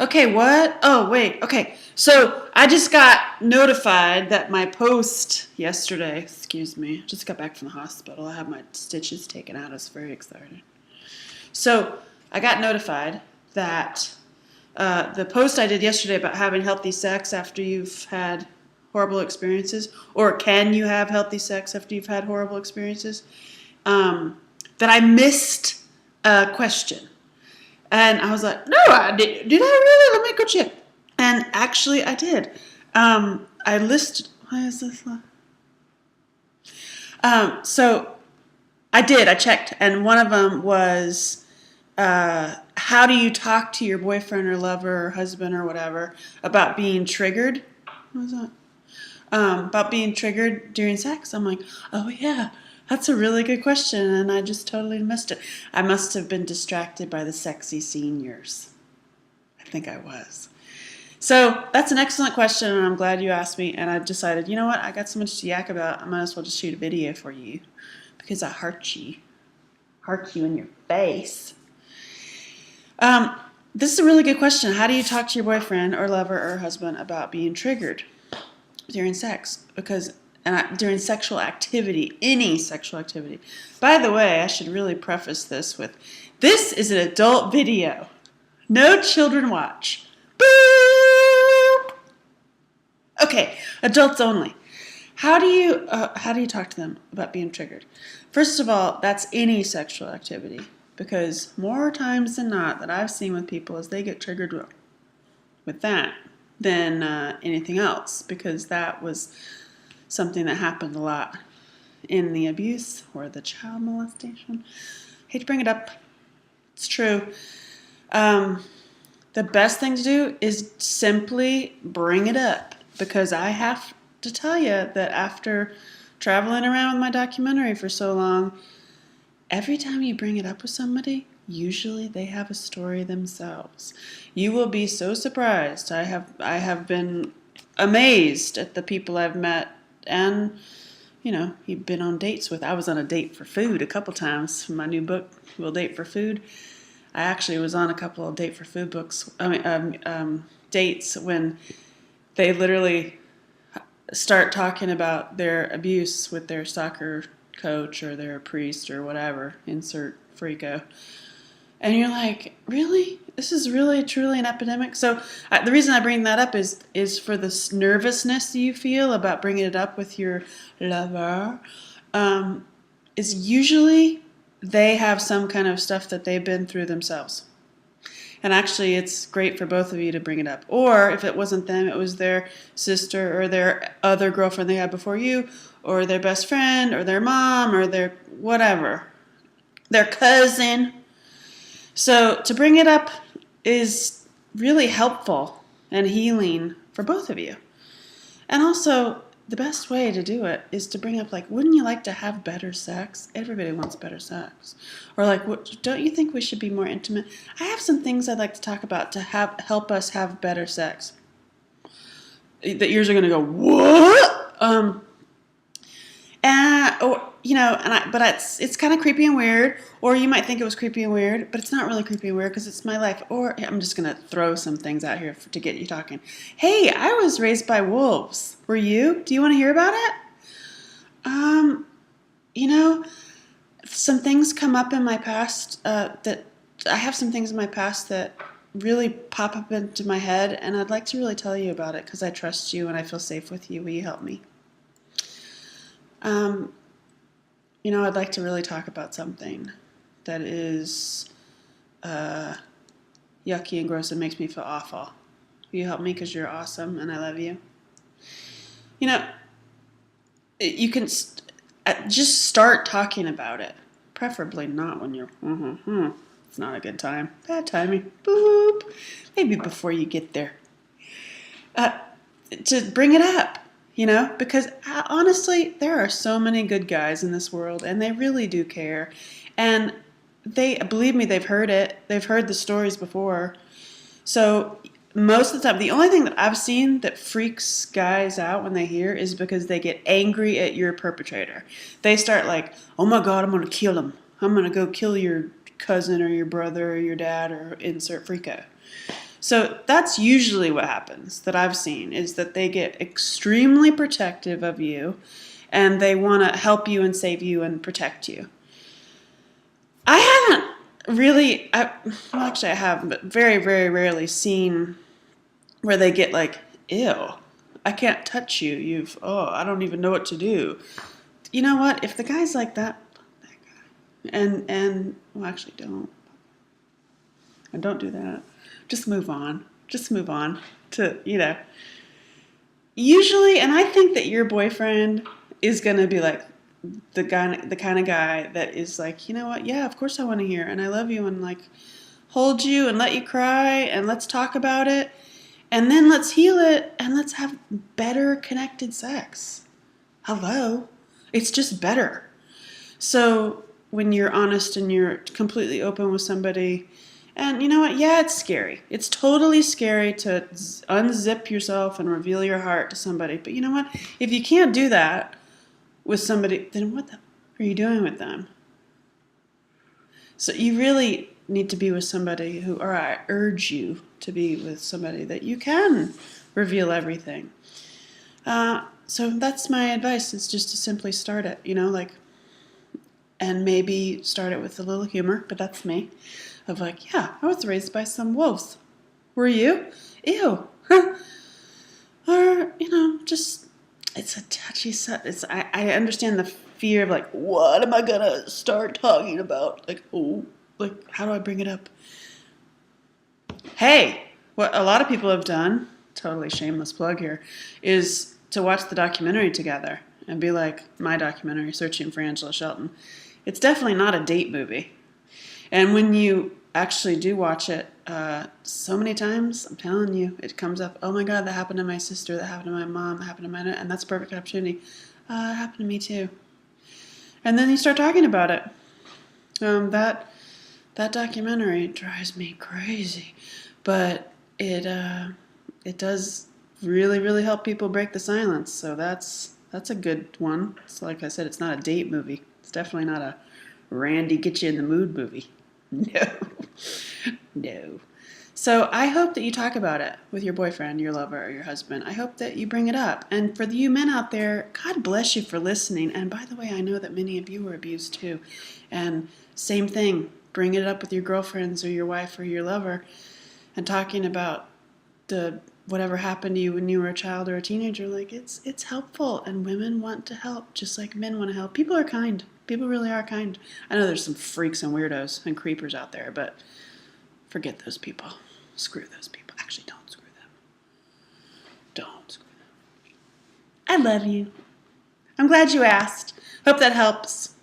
Okay, what? Oh, wait. Okay. So I just got notified that my post yesterday, excuse me, just got back from the hospital. I had my stitches taken out. I was very excited. So I got notified that the post I did yesterday about having healthy sex after you've had horrible experiences, or can you have healthy sex after you've had horrible experiences, that I missed a question. And I was like, no, I did I really? Let me go check. And actually, I did. I listed. Why is this? So I did. I checked, and one of them was, how do you talk to your boyfriend or lover or husband or whatever about being triggered? What was that? About being triggered during sex. I'm like, oh yeah, that's a really good question, and I just totally missed it. I must have been distracted by the sexy seniors. I think I was. So that's an excellent question, and I'm glad you asked me. And I decided, you know what? I got so much to yak about. I might as well just shoot a video for you because I heart you in your face. This is a really good question. How do you talk to your boyfriend or lover or husband about being triggered during sex? During sexual activity, any sexual activity. By the way, I should really preface this with, this is an adult video. No children watch. Boop! Okay, adults only. How do you talk to them about being triggered? First of all, that's any sexual activity, because more times than not that I've seen with people is they get triggered with that than anything else, because that was something that happened a lot in the abuse or the child molestation. Hate to bring it up. It's true. The best thing to do is simply bring it up, because I have to tell you that after traveling around with my documentary for so long, every time you bring it up with somebody, usually they have a story themselves. You will be so surprised. I have been amazed at the people I've met, and you've been on dates with. I was on a date for food a couple times for my new book, We'll Date for Food. I actually was on a couple of date for food dates when they literally start talking about their abuse with their soccer coach or their priest or whatever, insert freako. And you're like, really? This is really truly an epidemic? So the reason I bring that up is for this nervousness you feel about bringing it up with your lover, is usually they have some kind of stuff that they've been through themselves. And actually, it's great for both of you to bring it up. Or if it wasn't them, it was their sister or their other girlfriend they had before you, or their best friend, or their mom, or their whatever, their cousin. So to bring it up is really helpful and healing for both of you. And also, the best way to do it is to bring up, like, wouldn't you like to have better sex? Everybody wants better sex. Or like, don't you think we should be more intimate? I have some things I'd like to talk about to help us have better sex. The ears are going to go, what? But it's kind of creepy and weird, or you might think it was creepy and weird, but it's not really creepy and weird because it's my life. Or I'm just gonna throw some things out here to get you talking. Hey, I was raised by wolves. Were you? Do you want to hear about it? Um, you know, some things come up in my past that I have some things in my past that really pop up into my head, and I'd like to really tell you about it because I trust you and I feel safe with you. Will you help me? Um, I'd like to really talk about something that is yucky and gross and makes me feel awful. Will you help me because you're awesome and I love you? You know, you can just start talking about it. Preferably not when you're, it's not a good time. Bad timing. Boop. Maybe before you get there. To bring it up. Because honestly, there are so many good guys in this world, and they really do care. And believe me, they've heard it. They've heard the stories before. So most of the time, the only thing that I've seen that freaks guys out when they hear is because they get angry at your perpetrator. They start like, oh my God, I'm going to kill him. I'm going to go kill your cousin or your brother or your dad or insert freako. So that's usually what happens that I've seen, is that they get extremely protective of you and they want to help you and save you and protect you. I haven't really, well, actually I have, but very, very rarely seen where they get like, ew, I can't touch you. I don't even know what to do. You know what? If the guy's like that, that guy. Well, actually don't. And don't do that. Just move on. Just move on to, usually, and I think that your boyfriend is going to be like the kind of guy that is like, you know what? Yeah, of course I want to hear, and I love you, and like hold you and let you cry, and let's talk about it, and then let's heal it, and let's have better connected sex. Hello, it's just better. So when you're honest and you're completely open with somebody, and you know what? Yeah, it's scary. It's totally scary to unzip yourself and reveal your heart to somebody. But you know what? If you can't do that with somebody, then what the are you doing with them? So you really need to be with somebody who, or I urge you to be with somebody that you can reveal everything. So that's my advice, is just to simply start it, and maybe start it with a little humor, but that's me. Of like, yeah, I was raised by some wolves. Were you? Ew. Or, just, it's a touchy subject. I understand the fear of like, what am I going to start talking about? Like, how do I bring it up? Hey, what a lot of people have done, totally shameless plug here, is to watch the documentary together and be like, my documentary, Searching for Angela Shelton. It's definitely not a date movie. And when you actually do watch it, so many times, I'm telling you, it comes up, oh my God, that happened to my sister, that happened to my mom, that happened to my aunt, and that's a perfect opportunity. It happened to me too. And then you start talking about it. That documentary drives me crazy, but it does really, really help people break the silence. So that's a good one. It's like I said, it's not a date movie. It's definitely not a Randy get you in the mood movie. No. No. So I hope that you talk about it with your boyfriend, your lover, or your husband. I hope that you bring it up. And for you men out there, God bless you for listening. And by the way, I know that many of you were abused too. And same thing, bring it up with your girlfriends or your wife or your lover, and talking about whatever happened to you when you were a child or a teenager. Like, it's helpful, and women want to help just like men want to help. People are kind. People really are kind. I know there's some freaks and weirdos and creepers out there, but forget those people. Screw those people. Actually, don't screw them. Don't screw them. I love you. I'm glad you asked. Hope that helps.